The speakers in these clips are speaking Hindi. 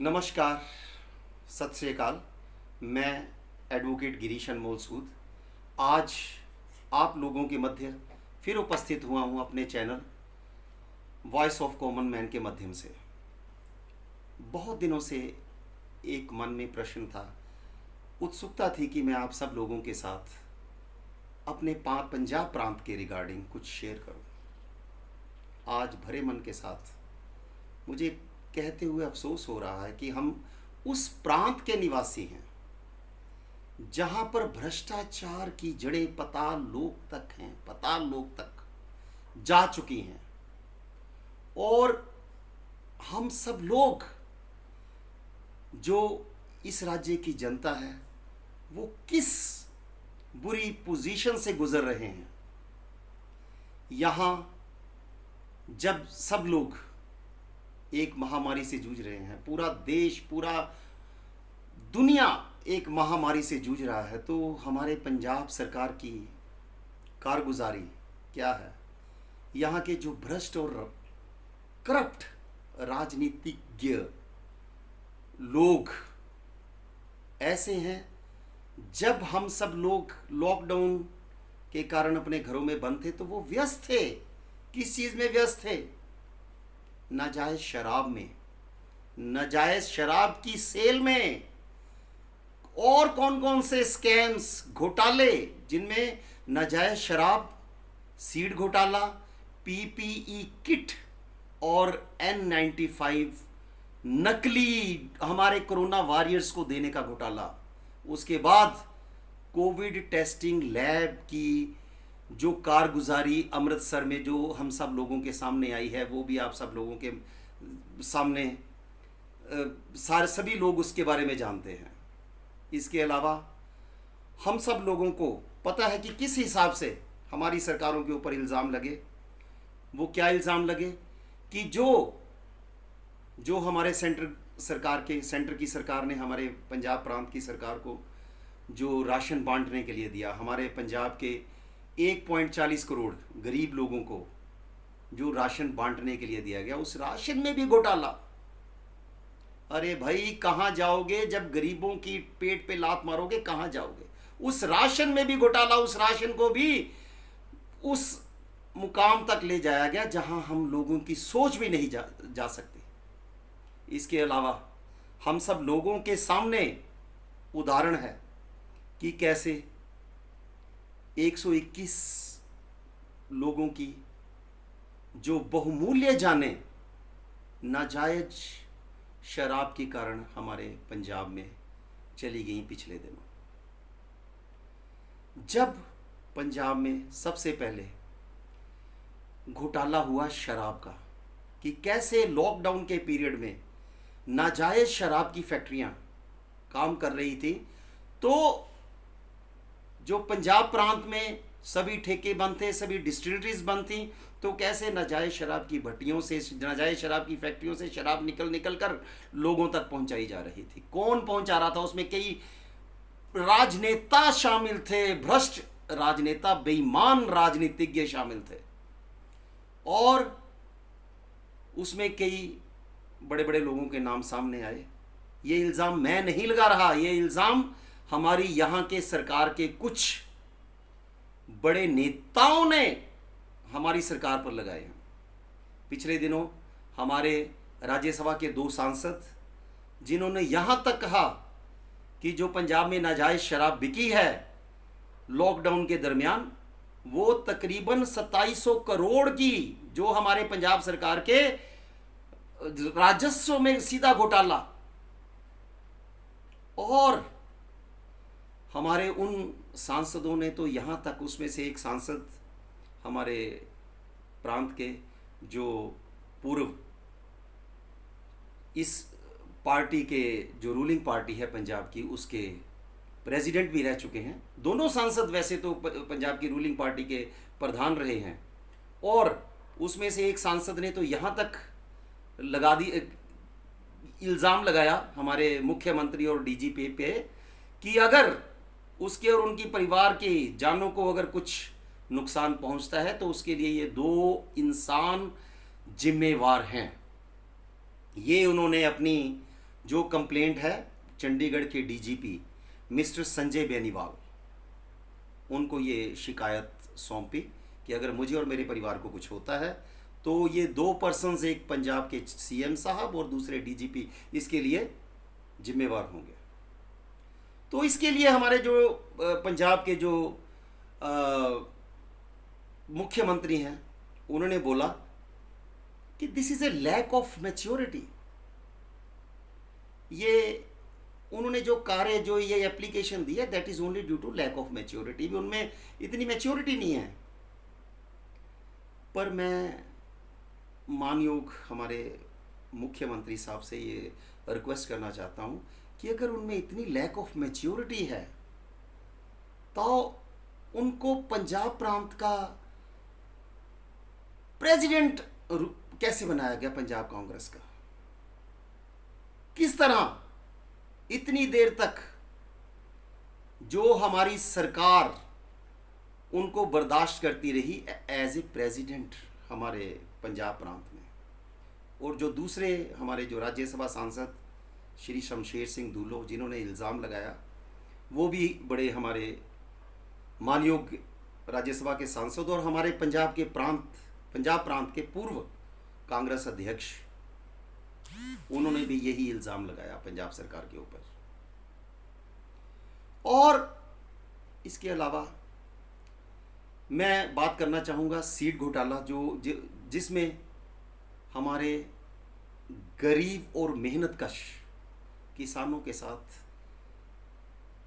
नमस्कार, सत श्री अकाल। मैं एडवोकेट गिरीश अनमोल सूद आज आप लोगों के मध्य फिर उपस्थित हुआ हूँ अपने channel voice of common man के माध्यम से। बहुत दिनों से एक मन में प्रश्न था, उत्सुकता थी कि मैं आप सब लोगों के साथ अपने पंजाब प्रांत के रिगार्डिंग कुछ शेयर करूं। आज भरे मन के साथ मुझे कहते हुए अफसोस हो रहा है कि हम उस प्रांत के निवासी हैं जहां पर भ्रष्टाचार की जड़ें पाताल लोक तक हैं, पाताल लोक तक जा चुकी हैं। और हम सब लोग जो इस राज्य की जनता है वो किस बुरी पोजीशन से गुजर रहे हैं। यहाँ जब सब लोग एक महामारी से जूझ रहे हैं, पूरा देश पूरा दुनिया एक महामारी से जूझ रहा है, तो हमारे पंजाब सरकार की कारगुजारी क्या है। यहाँ के जो भ्रष्ट और करप्ट राजनीतिज्ञ लोग ऐसे हैं, जब हम सब लोग लॉकडाउन के कारण अपने घरों में बंद थे तो वो व्यस्त थे। किस चीज़ में व्यस्त थे? नाजायज शराब में, नाजायज शराब की सेल में, और कौन कौन से स्कैम्स घोटाले जिनमें नाजायज शराब, सीड घोटाला, पीपीई किट और N95 नकली हमारे कोरोना वॉरियर्स को देने का घोटाला। उसके बाद कोविड टेस्टिंग लैब की जो कारगुजारी अमृतसर में जो हम सब लोगों के सामने आई है, वो भी आप सब लोगों के सामने सारे सभी लोग उसके बारे में जानते हैं। इसके अलावा हम सब लोगों को पता है कि किस हिसाब से हमारी सरकारों के ऊपर इल्ज़ाम लगे। वो क्या इल्ज़ाम लगे कि जो हमारे सेंटर की सरकार ने हमारे पंजाब प्रांत की सरकार को जो राशन बांटने के लिए दिया, हमारे पंजाब के 1.40 करोड़ गरीब लोगों को जो राशन बांटने के लिए दिया गया, उस राशन में भी घोटाला। अरे भाई, कहाँ जाओगे जब गरीबों की पेट पे लात मारोगे? कहाँ जाओगे? उस राशन में भी घोटाला। उस राशन को भी उस मुकाम तक ले जाया गया जहां हम लोगों की सोच भी नहीं जा सकती। इसके अलावा हम सब लोगों के सामने उदाहरण है कि कैसे 121 लोगों की जो बहुमूल्य जानें नाजायज शराब के कारण हमारे पंजाब में चली गई पिछले दिनों। जब पंजाब में सबसे पहले घोटाला हुआ शराब का, कि कैसे लॉकडाउन के पीरियड में नाजायज शराब की फैक्ट्रियां काम कर रही थी, तो जो पंजाब प्रांत में सभी ठेके बंद थे, सभी डिस्टिलरीज बंद थी, तो कैसे नाजायज शराब की भट्टियों से, नाजायज शराब की फैक्ट्रियों से शराब निकल कर लोगों तक पहुंचाई जा रही थी। कौन पहुंचा रहा था? उसमें कई राजनेता शामिल थे, भ्रष्ट राजनेता, बेईमान राजनीतिज्ञ शामिल थे। और उसमें कई बड़े बड़े लोगों के नाम सामने आए। ये इल्ज़ाम मैं नहीं लगा रहा, ये इल्ज़ाम हमारी यहाँ के सरकार के कुछ बड़े नेताओं ने हमारी सरकार पर लगाए हैं। पिछले दिनों हमारे राज्यसभा के 2 सांसद, जिन्होंने यहाँ तक कहा कि जो पंजाब में नाजायज शराब बिकी है लॉकडाउन के दरमियान, वो तकरीबन 2700 करोड़ की जो हमारे पंजाब सरकार के राजस्व में सीधा घोटाला। और हमारे उन सांसदों ने तो यहाँ तक, उसमें से एक सांसद हमारे प्रांत के जो पूर्व इस पार्टी के जो रूलिंग पार्टी है पंजाब की, उसके प्रेसिडेंट भी रह चुके हैं। दोनों सांसद वैसे तो पंजाब की रूलिंग पार्टी के प्रधान रहे हैं। और उसमें से एक सांसद ने तो यहाँ तक इल्ज़ाम लगाया हमारे मुख्यमंत्री और डीजीपी पे कि अगर उसके और उनकी परिवार की जानों को अगर कुछ नुकसान पहुंचता है तो उसके लिए ये 2 इंसान जिम्मेवार हैं। ये उन्होंने अपनी जो कंप्लेंट है चंडीगढ़ के डीजीपी मिस्टर संजय बेनीवाल, उनको ये शिकायत सौंपी कि अगर मुझे और मेरे परिवार को कुछ होता है तो ये दो पर्सन्स, एक पंजाब के सीएम साहब और दूसरे डीजीपी, इसके लिए जिम्मेवार होंगे। तो इसके लिए हमारे जो पंजाब के जो मुख्यमंत्री हैं उन्होंने बोला कि this is a lack of maturity. ये उन्होंने जो कार्य, जो ये एप्लीकेशन दी है, that is only due to lack of maturity. भी उनमें इतनी मैच्योरिटी नहीं है। पर मैं मानयोग हमारे मुख्यमंत्री साहब से ये रिक्वेस्ट करना चाहता हूँ कि अगर उनमें इतनी लैक ऑफ मैच्योरिटी है तो उनको पंजाब प्रांत का प्रेसिडेंट कैसे बनाया गया पंजाब कांग्रेस का? किस तरह इतनी देर तक जो हमारी सरकार उनको बर्दाश्त करती रही एज ए प्रेसिडेंट हमारे पंजाब प्रांत में। और जो दूसरे हमारे जो राज्यसभा सांसद श्री शमशेर सिंह दूलो, जिन्होंने इल्ज़ाम लगाया, वो भी बड़े हमारे मानयोग राज्यसभा के सांसद और हमारे पंजाब प्रांत के पूर्व कांग्रेस अध्यक्ष, उन्होंने भी यही इल्ज़ाम लगाया पंजाब सरकार के ऊपर। और इसके अलावा मैं बात करना चाहूँगा सीड घोटाला, जिसमें हमारे गरीब और मेहनतकश किसानों के साथ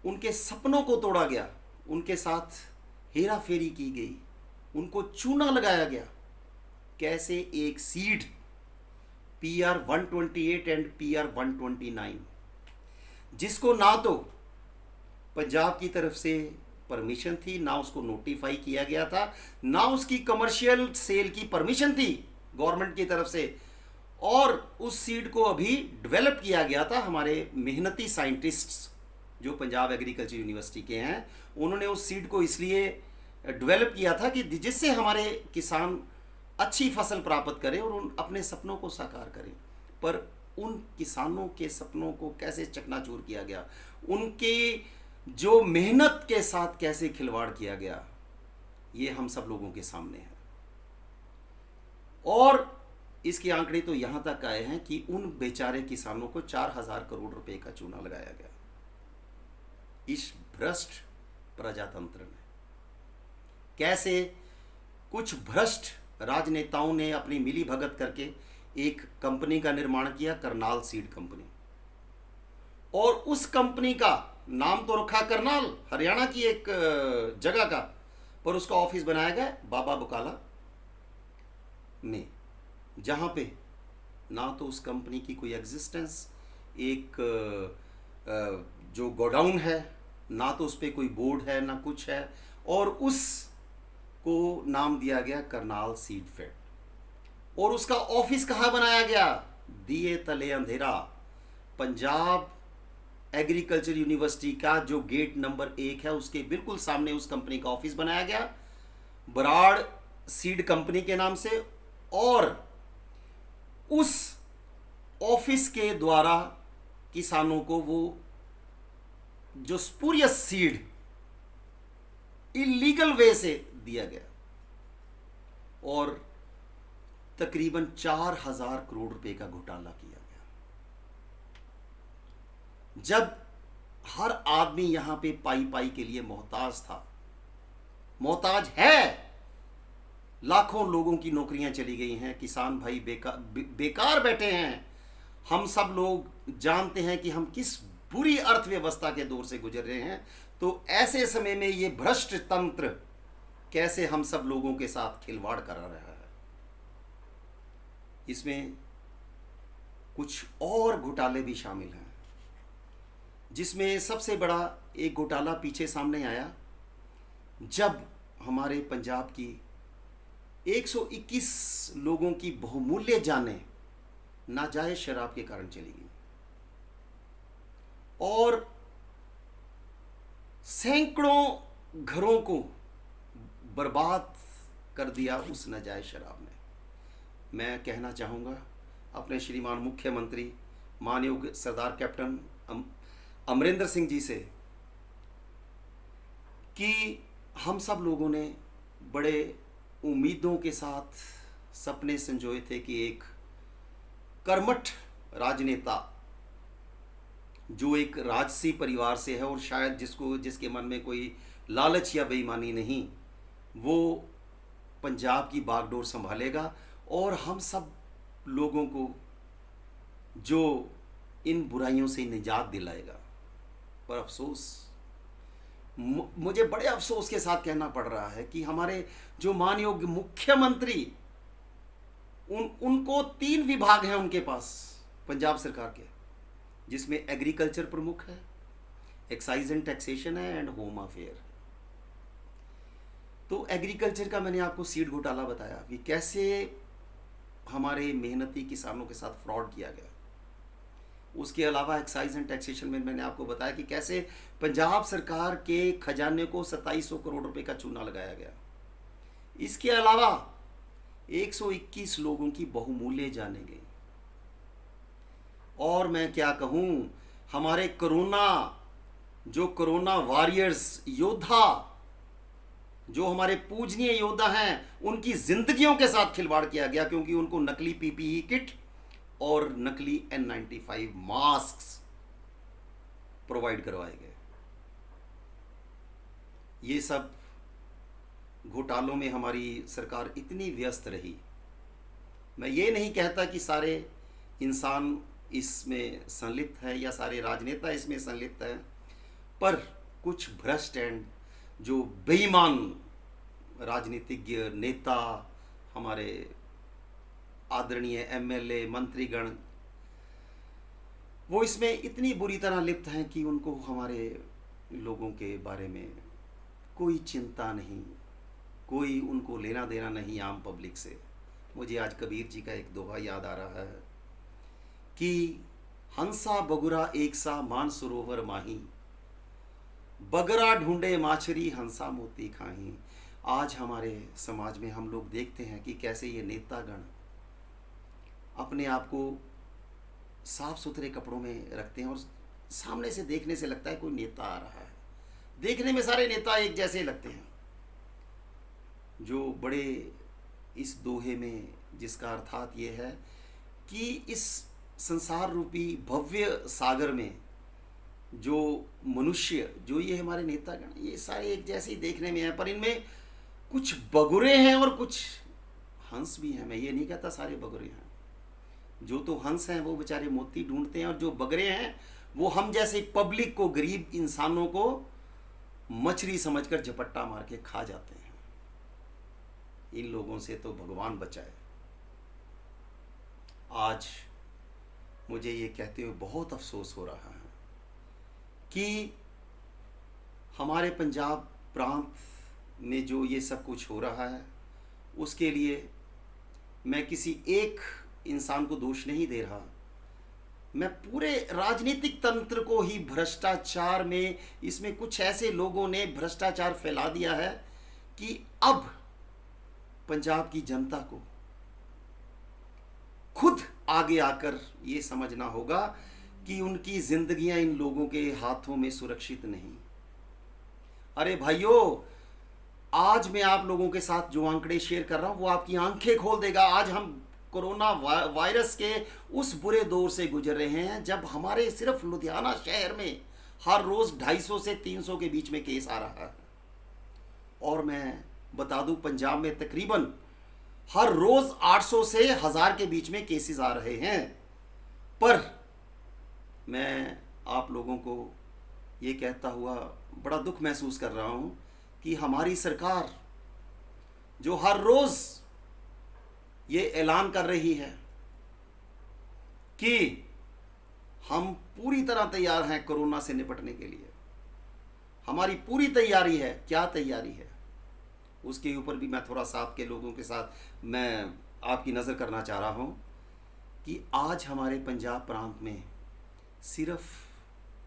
उनके सपनों को तोड़ा गया, उनके साथ हेरा फेरी की गई, उनको चूना लगाया गया। कैसे एक सीड PR 128 एंड PR 129, जिसको ना तो पंजाब की तरफ से परमिशन थी, ना उसको नोटिफाई किया गया था, ना उसकी कमर्शियल सेल की परमिशन थी गवर्नमेंट की तरफ से, और उस सीड को अभी डेवलप किया गया था हमारे मेहनती साइंटिस्ट्स जो पंजाब एग्रीकल्चर यूनिवर्सिटी के हैं। उन्होंने उस सीड को इसलिए डेवलप किया था कि जिससे हमारे किसान अच्छी फसल प्राप्त करें और उन अपने सपनों को साकार करें। पर उन किसानों के सपनों को कैसे चकनाचूर किया गया, उनके जो मेहनत के साथ कैसे खिलवाड़ किया गया, ये हम सब लोगों के सामने है। और इसके आंकड़े तो यहाँ तक आए हैं कि उन बेचारे किसानों को 4000 करोड़ रुपए का चूना लगाया गया इस भ्रष्ट प्रजातंत्र में। कैसे कुछ भ्रष्ट राजनेताओं ने अपनी मिली भगत करके एक कंपनी का निर्माण किया, करनाल सीड कंपनी, और उस कंपनी का नाम तो रखा करनाल, हरियाणा की एक जगह का, पर उसका ऑफिस बनाया गया बाबा बकाला में, जहाँ पे ना तो उस कंपनी की कोई एग्जिस्टेंस, एक जो गोडाउन है, ना तो उस पर कोई बोर्ड है, ना कुछ है, और उस को नाम दिया गया करनाल सीड फेड। और उसका ऑफिस कहाँ बनाया गया? दिए तले अंधेरा, पंजाब एग्रीकल्चर यूनिवर्सिटी का जो गेट नंबर 1 है उसके बिल्कुल सामने उस कंपनी का ऑफिस बनाया गया, बराड़ सीड कंपनी के नाम से। और उस ऑफिस के द्वारा किसानों को वो जो स्पूरियस सीड इलीगल वे से दिया गया, और तकरीबन 4000 करोड़ रुपए का घोटाला किया गया। जब हर आदमी यहां पे पाई पाई के लिए मोहताज था, मोहताज है, लाखों लोगों की नौकरियां चली गई हैं, किसान भाई बेकार बैठे हैं। हम सब लोग जानते हैं कि हम किस बुरी अर्थव्यवस्था के दौर से गुजर रहे हैं। तो ऐसे समय में ये भ्रष्ट तंत्र कैसे हम सब लोगों के साथ खिलवाड़ कर रहा है। इसमें कुछ और घोटाले भी शामिल हैं, जिसमें सबसे बड़ा एक घोटाला पीछे सामने आया जब हमारे पंजाब की 121 लोगों की बहुमूल्य जानें नाजायज शराब के कारण चली गई, और सैकड़ों घरों को बर्बाद कर दिया उस नाजायज शराब ने। मैं कहना चाहूँगा अपने श्रीमान मुख्यमंत्री माननीय सरदार कैप्टन अमरिंदर सिंह जी से कि हम सब लोगों ने बड़े उम्मीदों के साथ सपने संजोए थे कि एक कर्मठ राजनेता जो एक राजसी परिवार से है और शायद जिसके मन में कोई लालच या बेईमानी नहीं, वो पंजाब की बागडोर संभालेगा और हम सब लोगों को जो इन बुराइयों से निजात दिलाएगा। पर अफसोस, मुझे बड़े अफसोस के साथ कहना पड़ रहा है कि हमारे जो माननीय मुख्यमंत्री, उनको 3 विभाग हैं उनके पास पंजाब सरकार के, जिसमें एग्रीकल्चर प्रमुख है, एक्साइज एंड टैक्सेशन है एंड होम अफेयर। तो एग्रीकल्चर का मैंने आपको सीड घोटाला बताया कि कैसे हमारे मेहनती किसानों के साथ फ्रॉड किया गया। उसके अलावा एक्साइज एंड टैक्सेशन में मैंने आपको बताया कि कैसे पंजाब सरकार के खजाने को 2700 करोड़ रुपए का चूना लगाया गया। इसके अलावा 121 लोगों की बहुमूल्य जाने गई। और मैं क्या कहूं, हमारे कोरोना वॉरियर्स योद्धा, जो हमारे पूजनीय योद्धा हैं, उनकी जिंदगियों के साथ खिलवाड़ किया गया, क्योंकि उनको नकली पीपीई किट और नकली N95 मास्क प्रोवाइड करवाए गए। ये सब घोटालों में हमारी सरकार इतनी व्यस्त रही। मैं ये नहीं कहता कि सारे इंसान इसमें संलिप्त हैं या सारे राजनेता इसमें संलिप्त हैं, पर कुछ भ्रष्ट एंड जो बेईमान राजनीतिज्ञ नेता, हमारे आदरणीय एमएलए, मंत्रीगण, वो इसमें इतनी बुरी तरह लिप्त हैं कि उनको हमारे लोगों के बारे में कोई चिंता नहीं, कोई उनको लेना देना नहीं आम पब्लिक से। मुझे आज कबीर जी का एक दोहा याद आ रहा है कि हंसा बगुरा एक सा मान सरोवर माही, बगरा ढूंढे माछरी हंसा मोती खाही। आज हमारे समाज में हम लोग देखते हैं कि कैसे ये नेतागण अपने आप को साफ सुथरे कपड़ों में रखते हैं और सामने से देखने से लगता है कोई नेता आ रहा है। देखने में सारे नेता एक जैसे लगते हैं, जो बड़े इस दोहे में, जिसका अर्थात ये है कि इस संसार रूपी भव्य सागर में जो मनुष्य, जो ये हमारे नेतागण, ये सारे एक जैसे ही देखने में हैं, पर इनमें कुछ बगुरे हैं और कुछ हंस भी हैं। मैं ये नहीं कहता सारे बगुरे हैं। जो तो हंस हैं वो बेचारे मोती ढूंढते हैं, और जो बगरे हैं वो हम जैसे पब्लिक को, गरीब इंसानों को मछली समझकर झपट्टा मार के खा जाते हैं। इन लोगों से तो भगवान बचाए। आज मुझे ये कहते हुए बहुत अफसोस हो रहा है कि हमारे पंजाब प्रांत में जो ये सब कुछ हो रहा है, उसके लिए मैं किसी एक इंसान को दोष नहीं दे रहा। मैं पूरे राजनीतिक तंत्र को ही भ्रष्टाचार में, इसमें कुछ ऐसे लोगों ने भ्रष्टाचार फैला दिया है कि अब पंजाब की जनता को खुद आगे आकर ये समझना होगा कि उनकी जिंदगियां इन लोगों के हाथों में सुरक्षित नहीं। अरे भाइयों, आज मैं आप लोगों के साथ जो आंकड़े शेयर कर रहा हूं वो आपकी आंखें खोल देगा। आज हम कोरोना वायरस के उस बुरे दौर से गुजर रहे हैं जब हमारे सिर्फ लुधियाना शहर में हर रोज 250 से 300 के बीच में केस आ रहा है। और मैं बता दूं, पंजाब में तकरीबन हर रोज 800 से 1000 के बीच में केसेस आ रहे हैं। पर मैं आप लोगों को ये कहता हुआ बड़ा दुख महसूस कर रहा हूं कि हमारी सरकार जो हर रोज ये ऐलान कर रही है कि हम पूरी तरह तैयार हैं कोरोना से निपटने के लिए, हमारी पूरी तैयारी है। क्या तैयारी है उसके ऊपर भी मैं थोड़ा सा आपके लोगों के साथ मैं आपकी नज़र करना चाह रहा हूं कि आज हमारे पंजाब प्रांत में सिर्फ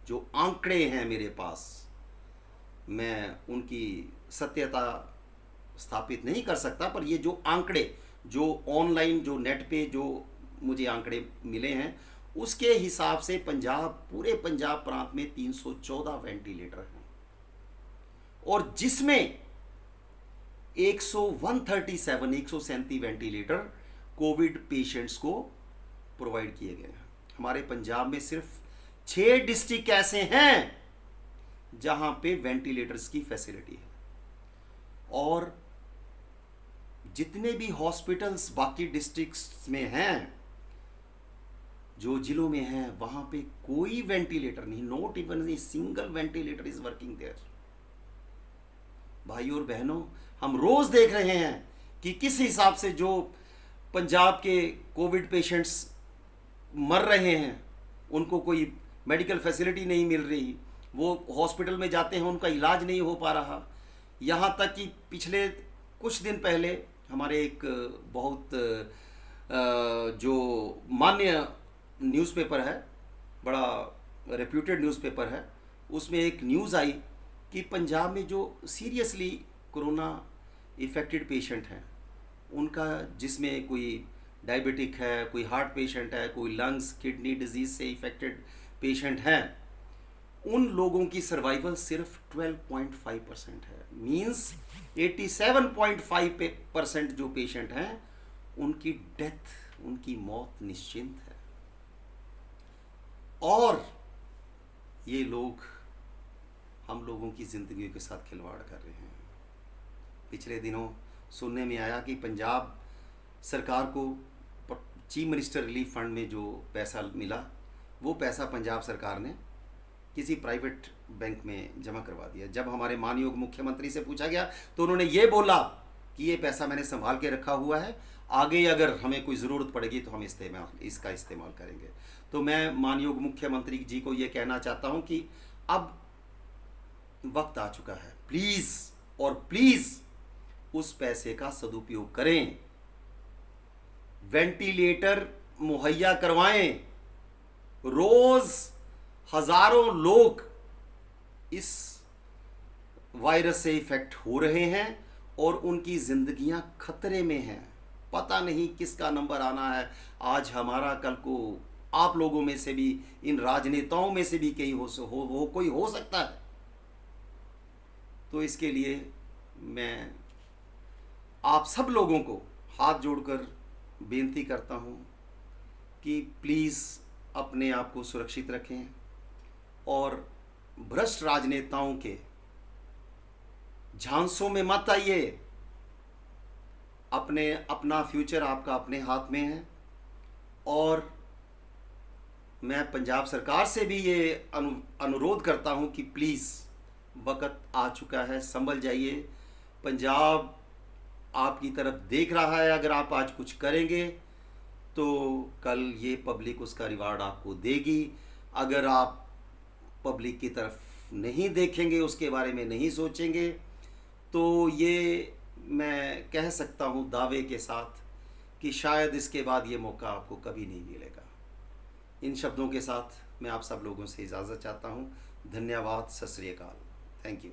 जो आंकड़े हैं मेरे पास, मैं उनकी सत्यता स्थापित नहीं कर सकता, पर ये जो आंकड़े, जो ऑनलाइन, जो नेट पे जो मुझे आंकड़े मिले हैं, उसके हिसाब से पूरे पंजाब प्रांत में 314 वेंटिलेटर हैं, और जिसमें 137 वेंटिलेटर कोविड पेशेंट्स को प्रोवाइड किए गए हैं। हमारे पंजाब में सिर्फ 6 डिस्ट्रिक्ट ऐसे हैं जहां पे वेंटिलेटर्स की फैसिलिटी है, और जितने भी हॉस्पिटल्स बाकी डिस्ट्रिक्ट्स में हैं, जो जिलों में हैं, वहां पे कोई वेंटिलेटर नहीं, not even a single ventilator is working there. भाइयों और बहनों, हम रोज देख रहे हैं कि किस हिसाब से जो पंजाब के कोविड पेशेंट्स मर रहे हैं, उनको कोई मेडिकल फैसिलिटी नहीं मिल रही, वो हॉस्पिटल में जाते हैं, उनका इलाज नहीं हो पा रहा। यहाँ तक कि पिछले कुछ दिन पहले हमारे एक बहुत जो मान्य न्यूज़पेपर है, बड़ा रेप्यूटेड न्यूज़पेपर है, उसमें एक न्यूज़ आई कि पंजाब में जो सीरियसली कोरोना इफ़ेक्टेड पेशेंट हैं, उनका, जिसमें कोई डायबिटिक है, कोई हार्ट पेशेंट है, कोई लंग्स किडनी डिजीज़ से इफ़ेक्टेड पेशेंट हैं, उन लोगों की सर्वाइवल सिर्फ 12.5% है। मींस 87.5% जो पेशेंट हैं, उनकी डेथ, उनकी मौत निश्चिंत है। और ये लोग हम लोगों की ज़िंदगी के साथ खिलवाड़ कर रहे हैं। पिछले दिनों सुनने में आया कि पंजाब सरकार को चीफ मिनिस्टर रिलीफ फंड में जो पैसा मिला, वो पैसा पंजाब सरकार ने किसी प्राइवेट बैंक में जमा करवा दिया। जब हमारे माननीय मुख्यमंत्री से पूछा गया तो उन्होंने ये बोला कि ये पैसा मैंने संभाल के रखा हुआ है, आगे अगर हमें कोई ज़रूरत पड़ेगी तो हम इसका इस्तेमाल करेंगे। तो मैं माननीय मुख्यमंत्री जी को ये कहना चाहता हूँ कि अब वक्त आ चुका है, प्लीज़ और प्लीज़ उस पैसे का सदुपयोग करें, वेंटिलेटर मुहैया करवाएं। रोज़ हज़ारों लोग इस वायरस से इफ़ेक्ट हो रहे हैं और उनकी ज़िंदगियां खतरे में हैं। पता नहीं किसका नंबर आना है, आज हमारा, कल को आप लोगों में से भी, इन राजनेताओं में से भी कोई हो सकता है। तो इसके लिए मैं आप सब लोगों को हाथ जोड़कर बेनती करता हूँ कि प्लीज़ अपने आप को सुरक्षित रखें और भ्रष्ट राजनेताओं के झांसों में मत आइए। अपना फ्यूचर आपका अपने हाथ में है, और मैं पंजाब सरकार से भी ये अनुरोध करता हूँ कि प्लीज़ वक्त आ चुका है, संभल जाइए। पंजाब आपकी तरफ देख रहा है, अगर आप आज कुछ करेंगे तो कल ये पब्लिक उसका रिवार्ड आपको देगी। अगर आप पब्लिक की तरफ नहीं देखेंगे, उसके बारे में नहीं सोचेंगे, तो ये मैं कह सकता हूँ दावे के साथ कि शायद इसके बाद ये मौका आपको कभी नहीं मिलेगा। इन शब्दों के साथ मैं आप सब लोगों से इजाज़त चाहता हूँ। धन्यवाद। सत श्री अकाल। Thank you.